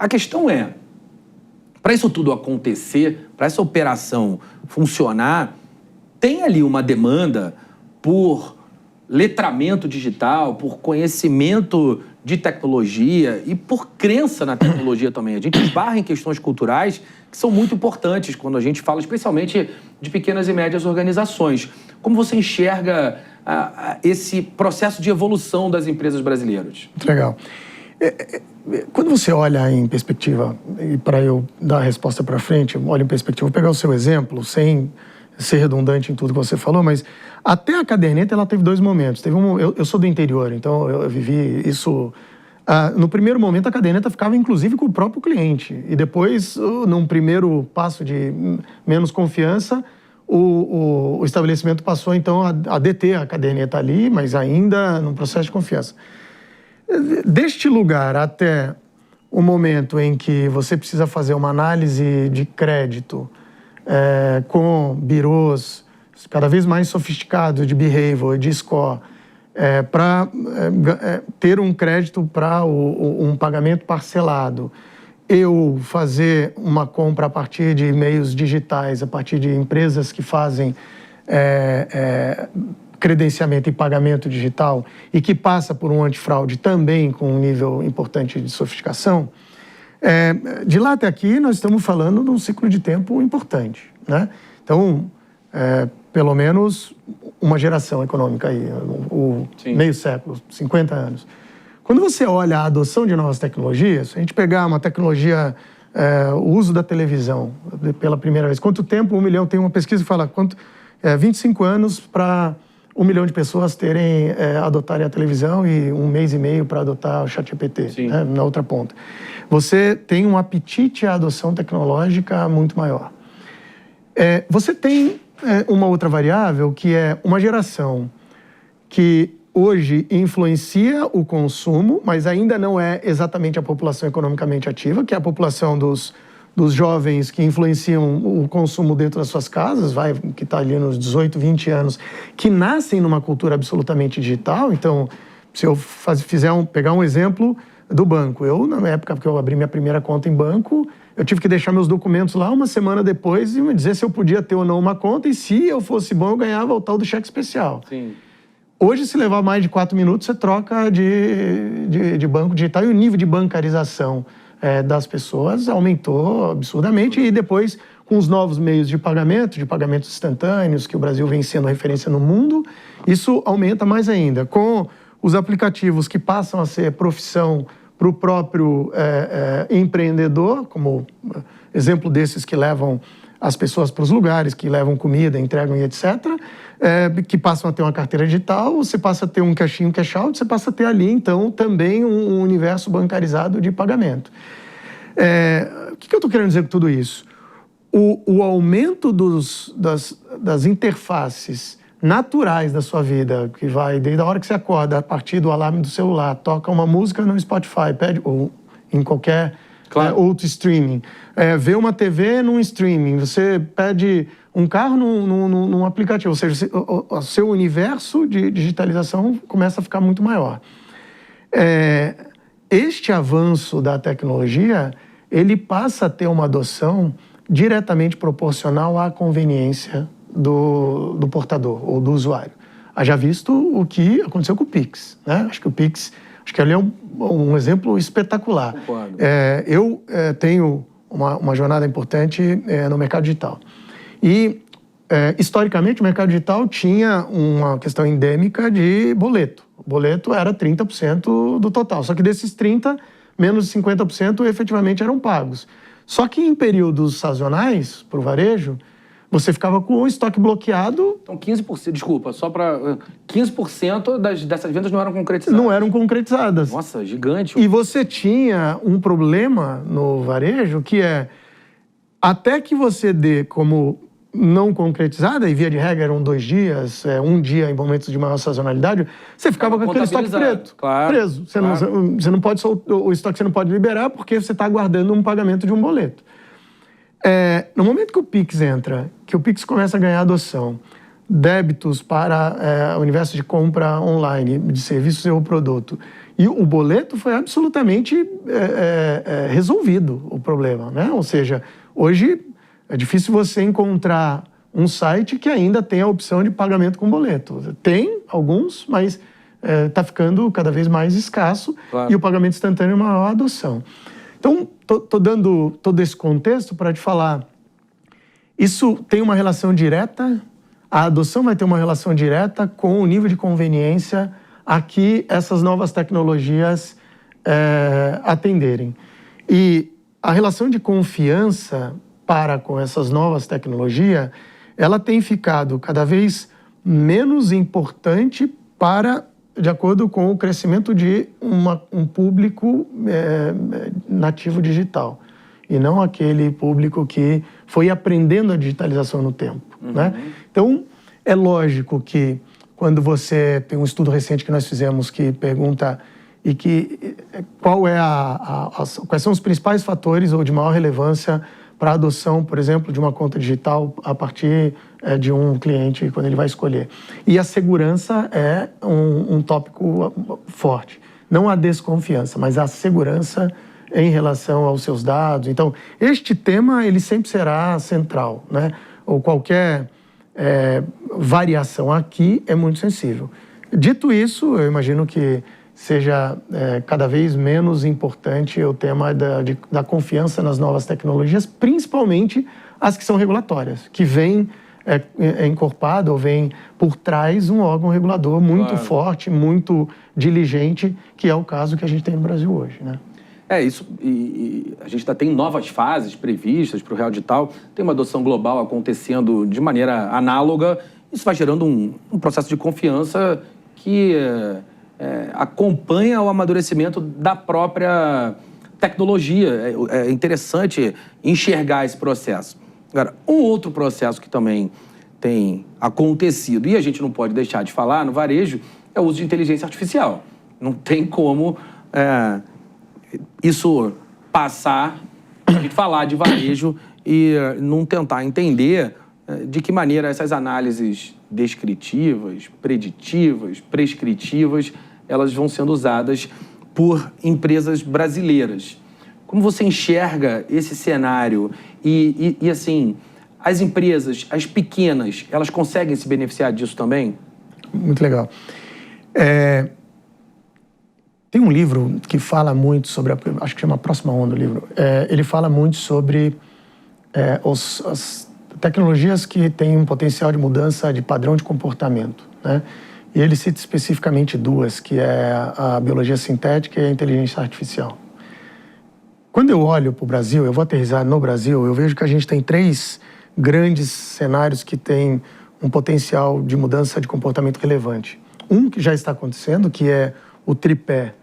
A questão é, para isso tudo acontecer, para essa operação funcionar, tem ali uma demanda por letramento digital, por conhecimento de tecnologia e por crença na tecnologia também. A gente esbarra em questões culturais que são muito importantes quando a gente fala especialmente de pequenas e médias organizações. Como você enxerga esse processo de evolução das empresas brasileiras? Muito legal. Quando você olha em perspectiva, e para eu dar a resposta para frente, eu olho em perspectiva, vou pegar o seu exemplo, sem ser redundante em tudo que você falou, mas até a caderneta ela teve dois momentos. Eu sou do interior, então eu vivi isso. No primeiro momento, a caderneta ficava inclusive com o próprio cliente. E depois, num primeiro passo de menos confiança, o estabelecimento passou então a deter a caderneta ali, mas ainda num processo de confiança. Deste lugar até o momento em que você precisa fazer uma análise de crédito com birôs cada vez mais sofisticados de behavior, de score, para ter um crédito para um pagamento parcelado, eu fazer uma compra a partir de meios digitais, a partir de empresas que fazem credenciamento e pagamento digital e que passa por um antifraude também com um nível importante de sofisticação, de lá até aqui nós estamos falando de um ciclo de tempo importante, né? Então, pelo menos uma geração econômica aí, meio século, 50 anos. Quando você olha a adoção de novas tecnologias, se a gente pegar uma tecnologia, o uso da televisão pela primeira vez, quanto tempo 1 milhão, tem uma pesquisa que fala 25 anos para 1 milhão de pessoas adotarem a televisão e 1 mês e meio para adotar o ChatGPT, né, na outra ponta. Você tem um apetite à adoção tecnológica muito maior. Você tem uma outra variável que é uma geração que hoje influencia o consumo, mas ainda não é exatamente a população economicamente ativa, que é a população dos jovens que influenciam o consumo dentro das suas casas, que está ali nos 18, 20 anos, que nascem numa cultura absolutamente digital. Então, se eu pegar um exemplo do banco, na época que eu abri minha primeira conta em banco, eu tive que deixar meus documentos lá uma semana depois e me dizer se eu podia ter ou não uma conta, e se eu fosse bom, eu ganhava o tal do cheque especial. Sim. Hoje, se levar mais de 4 minutos, você troca de banco digital, e o nível de bancarização das pessoas aumentou absurdamente. E depois, com os novos meios de pagamentos instantâneos, que o Brasil vem sendo referência no mundo, isso aumenta mais ainda. Com os aplicativos que passam a ser profissão para o próprio empreendedor, como exemplo desses que levam as pessoas para os lugares, que levam comida, entregam e etc., que passam a ter uma carteira digital, você passa a ter um cash-in, um cash-out, você passa a ter ali, então, também um universo bancarizado de pagamento. O que eu estou querendo dizer com tudo isso? O aumento das interfaces naturais da sua vida, que vai desde a hora que você acorda, a partir do alarme do celular, toca uma música no Spotify, ou em qualquer outro streaming, vê uma TV num streaming, você pede um carro num aplicativo, ou seja, o seu universo de digitalização começa a ficar muito maior. Este avanço da tecnologia, ele passa a ter uma adoção diretamente proporcional à conveniência do portador ou do usuário. Haja visto o que aconteceu com o Pix, né? Acho que ele é um exemplo espetacular. Eu tenho uma jornada importante no mercado digital. E, historicamente, o mercado digital tinha uma questão endêmica de boleto. O boleto era 30% do total. Só que desses 30%, menos de 50% efetivamente eram pagos. Só que em períodos sazonais, para o varejo, você ficava com o estoque bloqueado. Então, 15%, desculpa, só para 15% dessas vendas não eram concretizadas. Não eram concretizadas. Nossa, gigante. E você tinha um problema no varejo que até que você dê como não concretizada, e via de regra eram 2 dias, um dia em momentos de maior sazonalidade, você ficava com aquele estoque preso. Você não pode o estoque você não pode liberar porque você está aguardando um pagamento de um boleto. No momento que o Pix entra, que o Pix começa a ganhar adoção, débitos para o universo de compra online, de serviços ou produto, E o boleto foi absolutamente resolvido, o problema, né? Ou seja, hoje é difícil você encontrar um site que ainda tem a opção de pagamento com boleto. Tem alguns, mas está ficando cada vez mais escasso, claro. E o pagamento instantâneo é uma maior adoção. Então, estou dando todo esse contexto para te falar, isso tem uma relação direta, a adoção vai ter uma relação direta com o nível de conveniência a que essas novas tecnologias atenderem. E a relação de confiança com essas novas tecnologias, ela tem ficado cada vez menos importante de acordo com o crescimento de um público nativo digital, e não aquele público que foi aprendendo a digitalização no tempo, né? Então, é lógico que quando você tem um estudo recente que nós fizemos que pergunta quais são os principais fatores ou de maior relevância para a adoção, por exemplo, de uma conta digital a partir de um cliente quando ele vai escolher. E a segurança é um tópico forte. Não a desconfiança, mas a segurança em relação aos seus dados. Então, este tema ele sempre será central, né? Ou qualquer variação aqui é muito sensível. Dito isso, eu imagino que seja cada vez menos importante o tema da confiança nas novas tecnologias, principalmente as que são regulatórias, que vêm encorpado ou vem por trás um órgão regulador muito forte, muito diligente, que é o caso que a gente tem no Brasil hoje, né? Isso, e a gente tem novas fases previstas para o Real Digital, tem uma adoção global acontecendo de maneira análoga, isso vai gerando um processo de confiança que acompanha o amadurecimento da própria tecnologia. É interessante enxergar esse processo. Agora, um outro processo que também tem acontecido, e a gente não pode deixar de falar no varejo, é o uso de inteligência artificial. Não tem como isso passar, a gente falar de varejo e não tentar entender de que maneira essas análises descritivas, preditivas, prescritivas, elas vão sendo usadas por empresas brasileiras. Como você enxerga esse cenário? E assim, as empresas, as pequenas, elas conseguem se beneficiar disso também? Muito legal. Tem um livro que fala muito sobre, acho que chama Próxima Onda o livro, ele fala muito sobre as tecnologias que têm um potencial de mudança de padrão de comportamento, né? E ele cita especificamente duas, que é a biologia sintética e a inteligência artificial. Quando eu olho para o Brasil, eu vou aterrissar no Brasil, eu vejo que a gente tem 3 grandes cenários que têm um potencial de mudança de comportamento relevante. Um que já está acontecendo, que é o tripé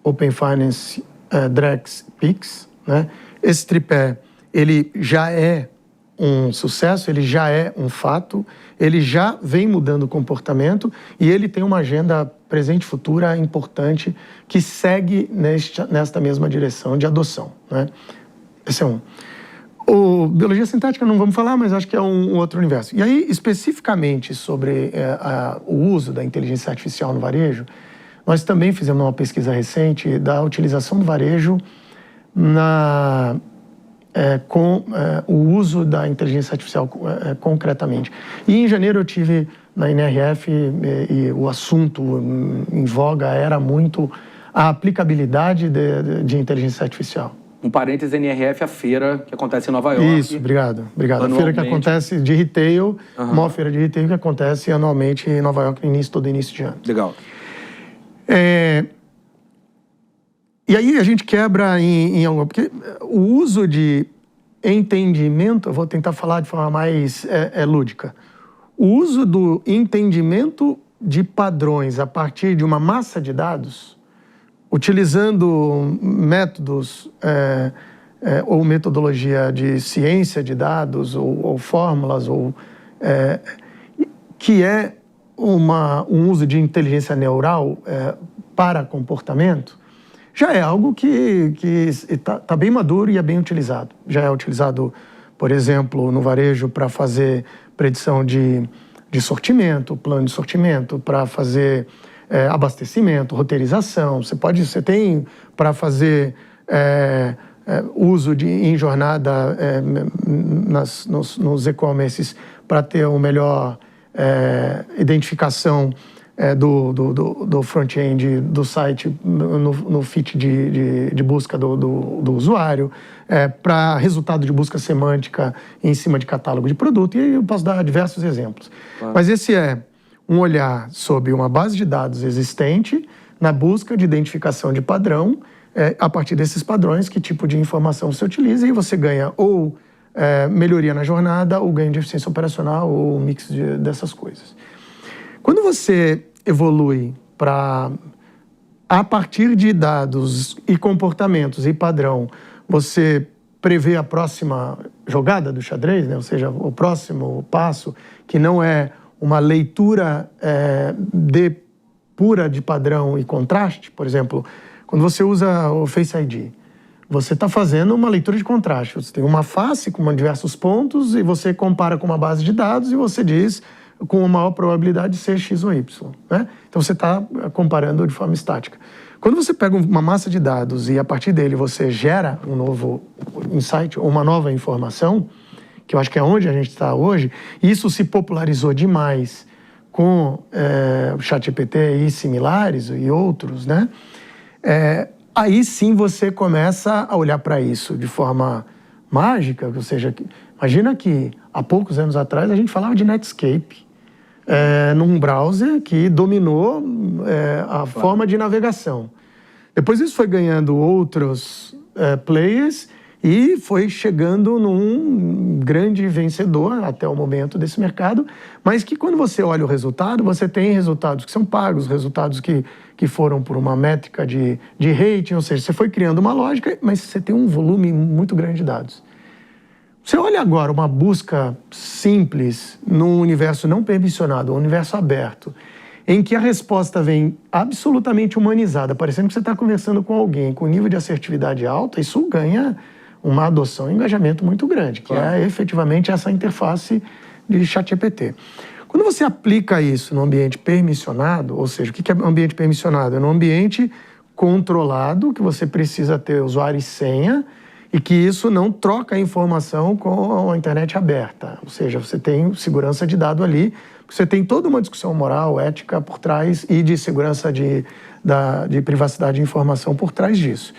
Open Finance, Drex, Pix, né? Esse tripé, ele já é um sucesso, ele já é um fato, ele já vem mudando o comportamento e ele tem uma agenda presente e futura importante que segue nesta mesma direção de adoção, né? Esse é um. O biologia sintética não vamos falar, mas acho que é um outro universo. E aí, especificamente sobre o uso da inteligência artificial no varejo, nós também fizemos uma pesquisa recente da utilização do varejo com o uso da inteligência artificial concretamente. E em janeiro eu tive na NRF e o assunto em voga era muito a aplicabilidade de inteligência artificial. Um parênteses, NRF, a feira que acontece em Nova York. Isso, obrigado. A feira que acontece de retail, uma feira de retail que acontece anualmente em Nova York todo início de ano. Legal. E aí a gente quebra em algo, porque o uso de entendimento, eu vou tentar falar de forma mais lúdica, o uso do entendimento de padrões a partir de uma massa de dados, utilizando métodos ou metodologia de ciência de dados ou fórmulas, que é um uso de inteligência neural para comportamento, já é algo que está bem maduro e é bem utilizado. Já é utilizado, por exemplo, no varejo para fazer predição de sortimento, plano de sortimento, para fazer abastecimento, roteirização. Você tem para fazer uso em jornada nos e-commerces para ter uma melhor identificação do front-end do site no fit de busca do usuário, para resultado de busca semântica em cima de catálogo de produto, e eu posso dar diversos exemplos. Claro. Mas esse é um olhar sobre uma base de dados existente na busca de identificação de padrão, a partir desses padrões, que tipo de informação você utiliza, e você ganha ou melhoria na jornada, ou ganho de eficiência operacional, ou um mix dessas coisas. Quando você evolui para, a partir de dados e comportamentos e padrão, você prevê a próxima jogada do xadrez, né? Ou seja, o próximo passo, que não é uma leitura pura de padrão e contraste. Por exemplo, quando você usa o Face ID, você está fazendo uma leitura de contraste. Você tem uma face com diversos pontos e você compara com uma base de dados e você diz com uma maior probabilidade de ser X ou Y, né? Então você está comparando de forma estática. Quando você pega uma massa de dados e a partir dele você gera um novo insight ou uma nova informação, que eu acho que é onde a gente está hoje, e isso se popularizou demais com o ChatGPT e similares e outros, né? Aí sim você começa a olhar para isso de forma mágica, ou seja, imagina que há poucos anos atrás a gente falava de Netscape, num browser que dominou a forma de navegação. Depois isso foi ganhando outros players e foi chegando num grande vencedor até o momento desse mercado, mas que quando você olha o resultado, você tem resultados que são pagos, resultados que foram por uma métrica de rating, ou seja, você foi criando uma lógica, mas você tem um volume muito grande de dados. Você olha agora uma busca simples num universo não permissionado, um universo aberto, em que a resposta vem absolutamente humanizada, parecendo que você está conversando com alguém com nível de assertividade alto, isso ganha uma adoção e engajamento muito grande, que é efetivamente essa interface de ChatGPT. Quando você aplica isso no ambiente permissionado, ou seja, o que é ambiente permissionado? É um ambiente controlado, que você precisa ter usuário e senha, e que isso não troca a informação com a internet aberta. Ou seja, você tem segurança de dado ali, você tem toda uma discussão moral, ética por trás e de segurança de privacidade de informação por trás disso.